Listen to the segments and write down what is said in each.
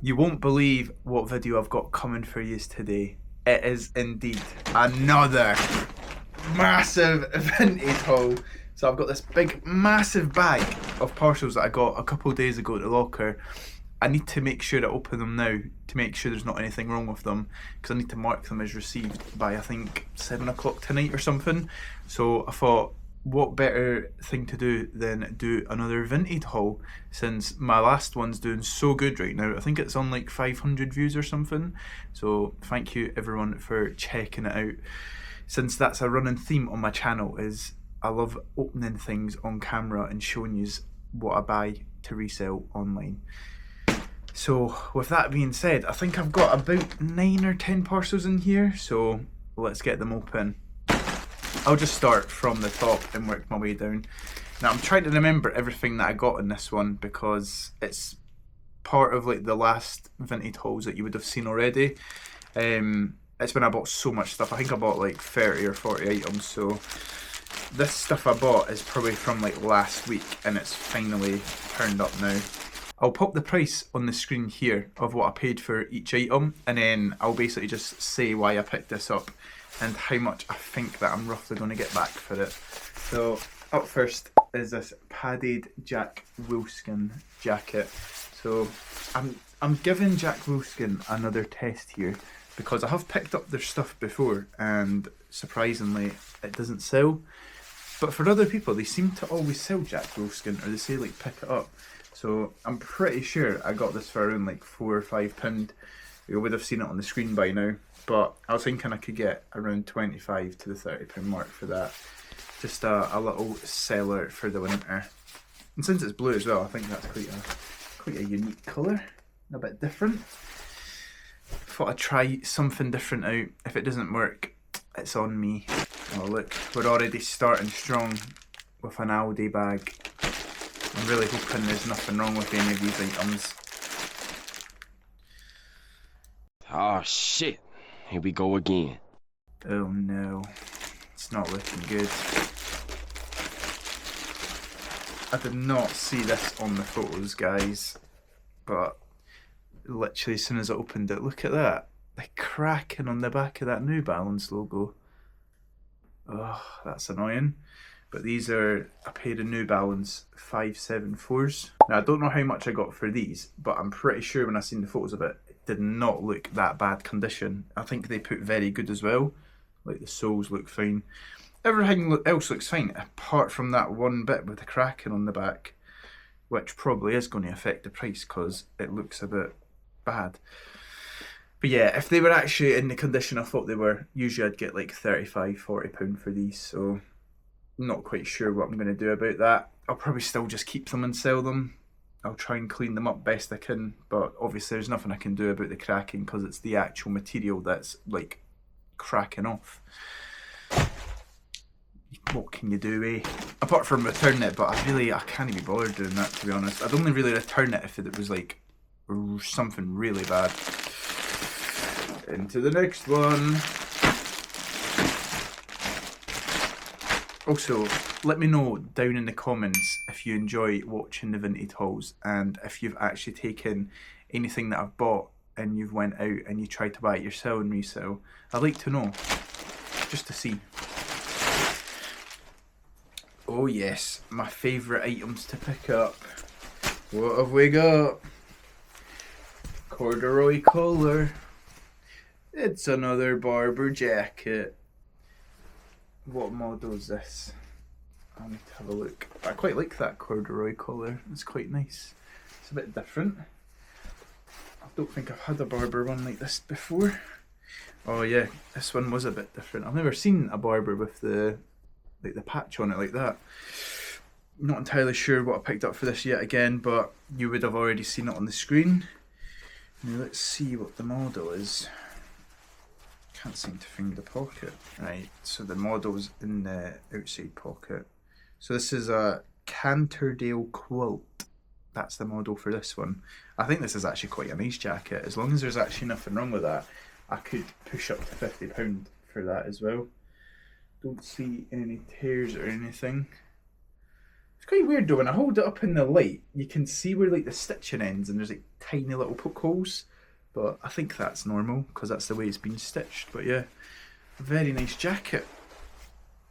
You won't believe what video I've got coming for you today. It is indeed another massive vintage haul. So I've got this big massive bag of parcels that I got a couple of days ago at the locker. I need to make sure to open them now to make sure there's not anything wrong with them, because I need to mark them as received by I think 7 o'clock tonight or something. So I thought, what better thing to do than do another vintage haul, since my last one's doing so good right now. I think it's on like 500 views or something. So thank you everyone for checking it out, since that's a running theme on my channel, is I love opening things on camera and showing you what I buy to resell online. So with that being said, I think I've got about 9 or 10 parcels in here, so let's get them open. I'll just start from the top and work my way down. Now I'm trying to remember everything that I got in this one, because it's part of like the last vintage hauls that you would have seen already. It's when I bought so much stuff. I think I bought like 30 or 40 items, so this stuff I bought is probably from like last week and it's finally turned up now. I'll pop the price on the screen here of what I paid for each item, and then I'll basically just say why I picked this up and how much I think that I'm roughly going to get back for it. So up first is this padded Jack Wolfskin jacket. So I'm giving Jack Wolfskin another test here, because I have picked up their stuff before and surprisingly it doesn't sell. But for other people, they seem to always sell Jack Wolfskin, or they say like pick it up. So I'm pretty sure I got this for around like £4 or £5. You would have seen it on the screen by now, but I was thinking I could get around 25 to the £30 mark for that. Just a little seller for the winter. And since it's blue as well, I think that's quite a unique colour, a bit different. Thought I'd try something different out. If it doesn't work, it's on me. Oh look, we're already starting strong with an Aldi bag. I'm really hoping there's nothing wrong with any of these items. Oh shit, here we go again. Oh no, it's not looking good. I did not see this on the photos, guys, but literally as soon as I opened it, look at that. The cracking on the back of that New Balance logo. Oh, that's annoying. But these are a pair of New Balance 574s. Now I don't know how much I got for these, but I'm pretty sure when I seen the photos of it, it did not look that bad condition. I think they put very good as well. Like the soles look fine. Everything else looks fine, apart from that one bit with the cracking on the back, which probably is going to affect the price because it looks a bit bad. But yeah, if they were actually in the condition I thought they were, usually I'd get like £35, £40 for these, so not quite sure what I'm going to do about that. I'll probably still just keep them and sell them. I'll try and clean them up best I can, but obviously there's nothing I can do about the cracking because it's the actual material that's like cracking off. What can you do, eh? Apart from return it, but I can't be bothered doing that, to be honest. I'd only really return it if it was like something really bad. Into the next one. Also, let me know down in the comments if you enjoy watching the vintage hauls, and if you've actually taken anything that I've bought and you've went out and you tried to buy it yourself and resell. I'd like to know, just to see. Oh yes, my favourite items to pick up. What have we got? Corduroy collar. It's another Barber jacket. What model is this? I need to have a look. I quite like that corduroy collar. It's quite nice. It's a bit different. I don't think I've had a Barber one like this before. Oh yeah, this one was a bit different. I've never seen a Barber with the patch on it like that. Not entirely sure what I picked up for this yet again, but you would have already seen it on the screen. Now let's see what the model is. Can't seem to find the pocket. Right, so the model's in the outside pocket. So this is a Canterdale quilt. That's the model for this one. I think this is actually quite a nice jacket. As long as there's actually nothing wrong with that, I could push up to £50 for that as well. Don't see any tears or anything. It's quite weird though, when I hold it up in the light, you can see where like the stitching ends and there's like tiny little poke holes. But I think that's normal because that's the way it's been stitched. But yeah, very nice jacket.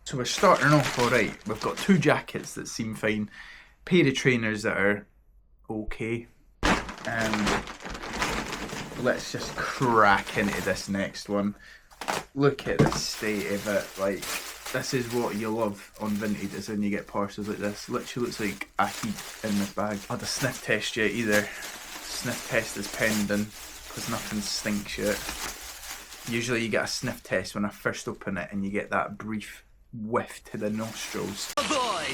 So we're starting off alright. We've got 2 jackets that seem fine, pair of trainers that are okay. Let's just crack into this next one. Look at the state of it. Like, this is what you love on Vinted, is when you get parcels like this. Literally looks like a heap in this bag. I had a sniff test yet either. Sniff test is pending because nothing stinks yet. Usually you get a sniff test when I first open it and you get that brief whiff to the nostrils. Oh boy!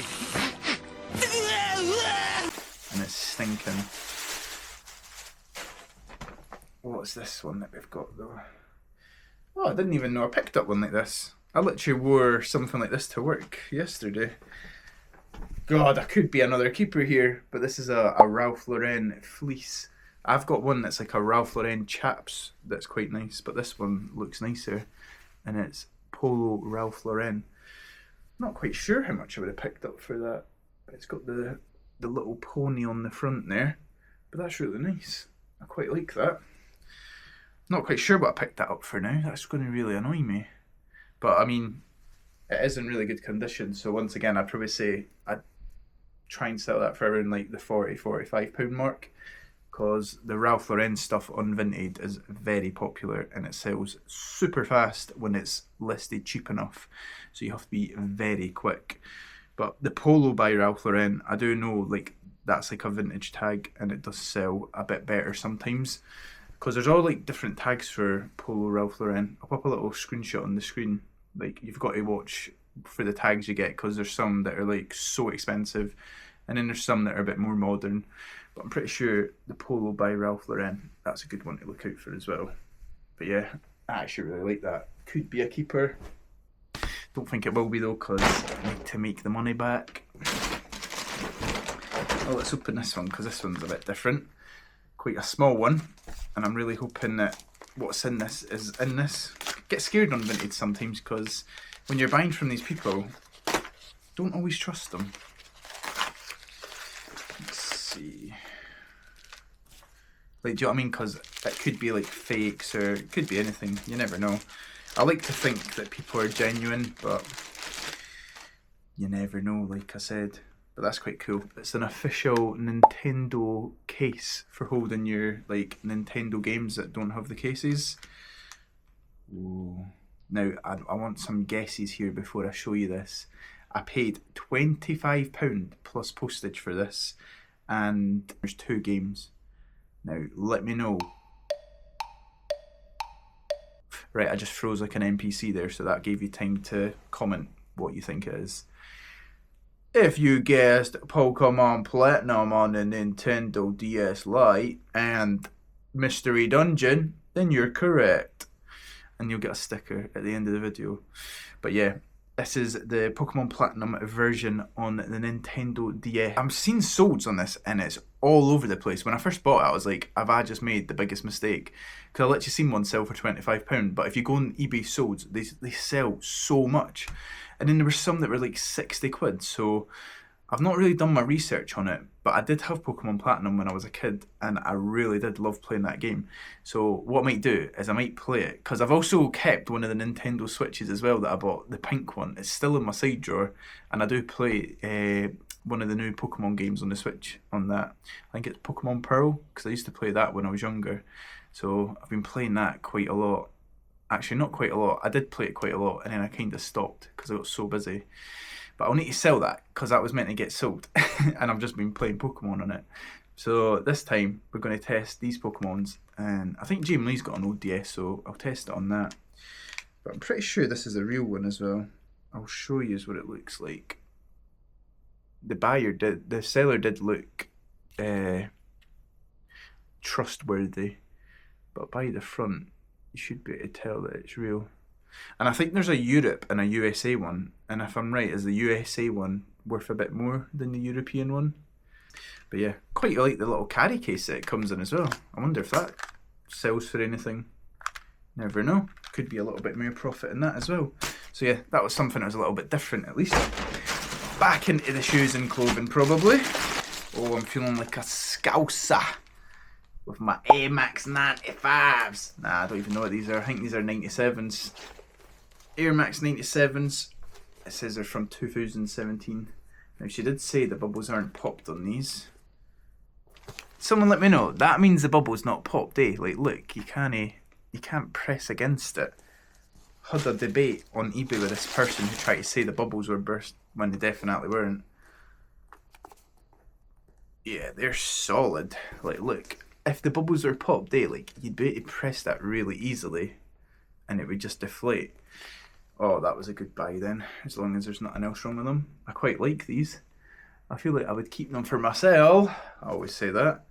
And it's stinking. What's this one that we've got though? Oh, I didn't even know I picked up one like this. I literally wore something like this to work yesterday. God, I could be another keeper here, but this is a Ralph Lauren fleece. I've got one that's like a Ralph Lauren chaps that's quite nice, but this one looks nicer, and it's Polo Ralph Lauren. Not quite sure how much I would have picked up for that. It's got the little pony on the front there, but that's really nice. I quite like that. Not quite sure what I picked that up for now. That's going to really annoy me. But I mean, it is in really good condition. So once again, I'd probably say I'd try and sell that for around like the £40–45 mark. Because the Ralph Lauren stuff on Vinted is very popular and it sells super fast when it's listed cheap enough. So you have to be very quick. But the Polo by Ralph Lauren, I do know like that's like a vintage tag and it does sell a bit better sometimes. Because there's all like different tags for Polo Ralph Lauren. I'll pop a little screenshot on the screen. Like, you've got to watch for the tags you get, because there's some that are like so expensive and then there's some that are a bit more modern. But I'm pretty sure the Polo by Ralph Lauren, that's a good one to look out for as well. But yeah, I actually really like that. Could be a keeper. Don't think it will be though, because I need to make the money back. Oh, let's open this one, because this one's a bit different. Quite a small one, and I'm really hoping that what's in this is in this. I get scared on Vinted sometimes, because when you're buying from these people, don't always trust them. Let's see. Like, do you know what I mean? Because it could be like fakes, or it could be anything. You never know. I like to think that people are genuine, but you never know, like I said. But that's quite cool. It's an official Nintendo case for holding your like Nintendo games that don't have the cases. Ooh. Now, I want some guesses here before I show you this. I paid £25 plus postage for this, and there's 2 games. Now, let me know. Right, I just froze like an NPC there, so that gave you time to comment what you think it is. If you guessed Pokemon Platinum on the Nintendo DS Lite and Mystery Dungeon, then you're correct. And you'll get a sticker at the end of the video. But yeah, this is the Pokemon Platinum version on the Nintendo DS. I'm seeing solds on this and it's all over the place. When I first bought it, I was like, have I just made the biggest mistake? Because I literally seen one sell for £25. But if you go on eBay solds, they sell so much. And then there were some that were like 60 quid. So I've not really done my research on it, but I did have Pokemon Platinum when I was a kid, and I really did love playing that game. So what I might do is I might play it, because I've also kept one of the Nintendo Switches as well that I bought, the pink one. It's still in my side drawer, and I do play one of the new Pokemon games on the Switch on that. I think it's Pokemon Pearl, because I used to play that when I was younger. So I've been playing that quite a lot. Actually, not quite a lot. I did play it quite a lot, and then I kind of stopped because I got so busy. But I'll need to sell that, because that was meant to get sold. And I've just been playing Pokemon on it. So this time, we're going to test these Pokemons. And I think Jamie Lee's got an ODS, so I'll test it on that. But I'm pretty sure this is a real one as well. I'll show you what it looks like. The seller did look trustworthy. But by the front, you should be able to tell that it's real. And I think there's a Europe and a USA one, and if I'm right, is the USA one worth a bit more than the European one? But yeah, quite like the little carry case that it comes in as well. I wonder if that sells for anything. Never know. Could be a little bit more profit in that as well. So yeah, that was something that was a little bit different at least. But back into the shoes and clothing probably. Oh, I'm feeling like a scouser with my Air Max 95s. Nah, I don't even know what these are. I think these are 97s. Air Max 97s. It says they're from 2017. Now she did say the bubbles aren't popped on these. Someone let me know. That means the bubble's not popped, eh? Like, look, you can't press against it. Had a debate on eBay with this person who tried to say the bubbles were burst when they definitely weren't. Yeah, they're solid. Like, look, if the bubbles were popped, like, you'd be able to press that really easily and it would just deflate. Oh, that was a good buy then, as long as there's nothing else wrong with them. I quite like these. I feel like I would keep them for myself. I always say that.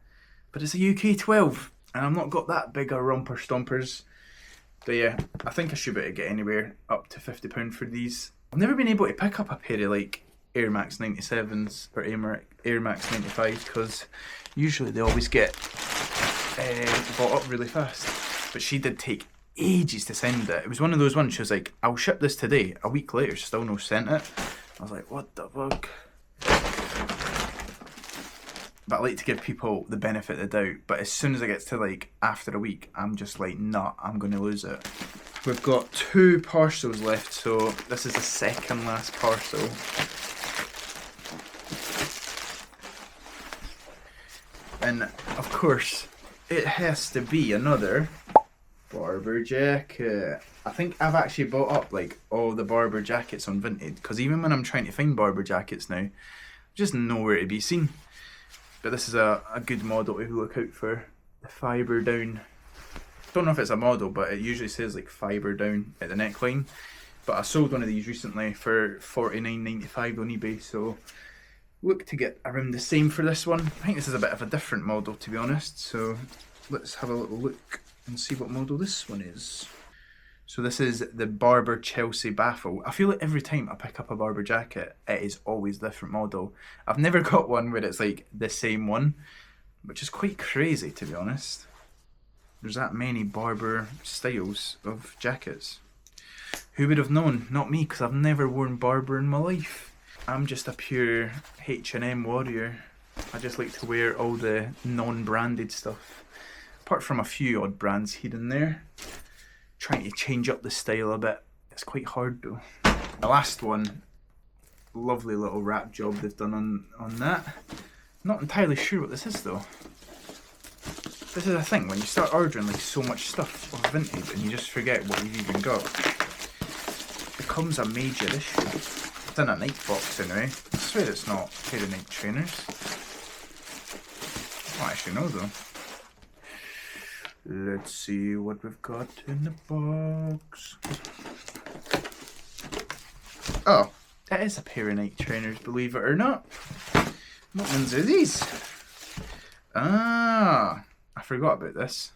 But it's a UK 12, and I've not got that big a romper stompers. But yeah, I think I should be able to get anywhere up to £50 for these. I've never been able to pick up a pair of like Air Max 97s or Air Max 95s because usually they always get bought up really fast. But she did take ages to send it. It was one of those ones, she was like, I'll ship this today. A week later, still no sent it. I was like, what the fuck? But I like to give people the benefit of the doubt. But as soon as it gets to like after a week, I'm just like, nah, I'm going to lose it. We've got 2 parcels left, so this is the second last parcel. And of course, it has to be another Barber jacket. I think I've actually bought up like all the Barber jackets on Vinted, because even when I'm trying to find Barber jackets now, just nowhere to be seen. But this is a good model to look out for. The fibre down. Don't know if it's a model, but it usually says like fibre down at the neckline. But I sold one of these recently for $49.95 on eBay, so look to get around the same for this one. I think this is a bit of a different model, to be honest, so let's have a little look and see what model this one is. So this is the Barber Chelsea Baffle. I feel like every time I pick up a Barber jacket, it is always a different model. I've never got one where it's like the same one, which is quite crazy, to be honest. There's that many Barber styles of jackets. Who would have known? Not me, because I've never worn Barber in my life. I'm just a pure H&M warrior. I just like to wear all the non-branded stuff. Apart from a few odd brands here and there. Trying to change up the style a bit. It's quite hard though. The last one, lovely little wrap job they've done on that. Not entirely sure what this is though. This is a thing, when you start ordering like so much stuff off Vinted and you just forget what you've even got. It becomes a major issue. It's in a night box anyway. I swear it's not a pair of night trainers. I don't actually know though. Let's see what we've got in the box. Oh, it is a pair of night trainers, believe it or not. What ones are these? Ah, I forgot about this.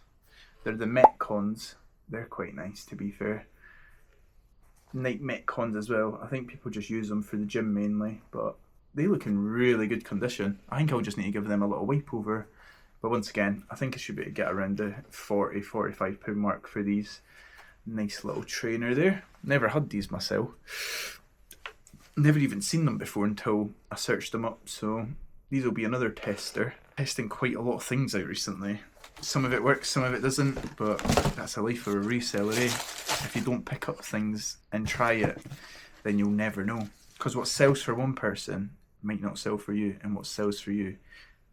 They're the Metcons. They're quite nice, to be fair. Night Metcons as well. I think people just use them for the gym mainly, but they look in really good condition. I think I'll just need to give them a little wipe over. But once again, I think I should be able to get around the £40–45 mark for these. Nice little trainer there. Never had these myself. Never even seen them before until I searched them up. So these will be another tester. Testing quite a lot of things out recently. Some of it works, some of it doesn't. But that's the life of a reseller, eh? If you don't pick up things and try it, then you'll never know. Because what sells for one person might not sell for you. And what sells for you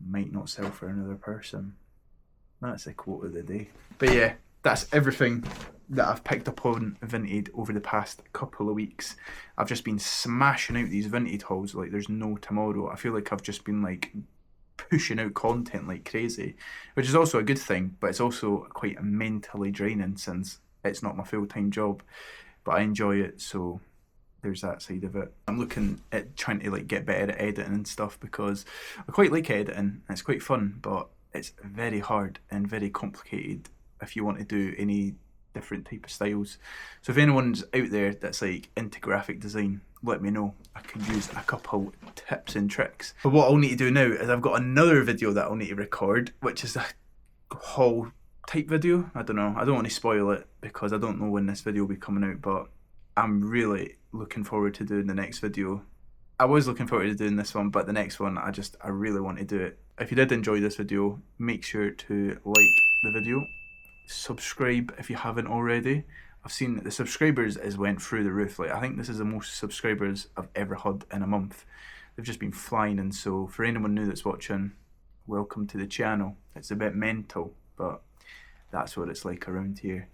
might not sell for another person. That's a quote of the day. But yeah, that's everything that I've picked up on Vinted over the past couple of weeks. I've just been smashing out these Vinted hauls like there's no tomorrow. I feel like I've just been like pushing out content like crazy, which is also a good thing, but it's also quite mentally draining since it's not my full-time job. But I enjoy it, so there's that side of it. I'm looking at trying to like get better at editing and stuff because I quite like editing and it's quite fun, but it's very hard and very complicated if you want to do any different type of styles. So if anyone's out there that's like into graphic design, let me know. I can use a couple tips and tricks. But what I'll need to do now is I've got another video that I'll need to record, which is a haul type video. I don't know. I don't want to spoil it because I don't know when this video will be coming out, but I'm really looking forward to doing the next video I was looking forward to doing this one, but the next one, I really want to do it. If you did enjoy this video, make sure to like the video, subscribe if you haven't already. I've seen that the subscribers has went through the roof. Like, I think this is the most subscribers I've ever had in a month. They've just been flying, and so for anyone new that's watching, welcome to the channel. It's a bit mental, but that's what it's like around here.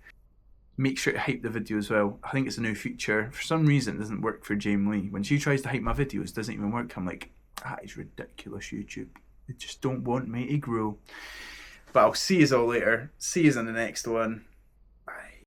Make sure to hype the video as well. I think it's a new feature. For some reason, it doesn't work for Jamie Lee. When she tries to hype my videos, it doesn't even work. I'm like, that is ridiculous, YouTube. They just don't want me to grow. But I'll see you all later. See you in the next one.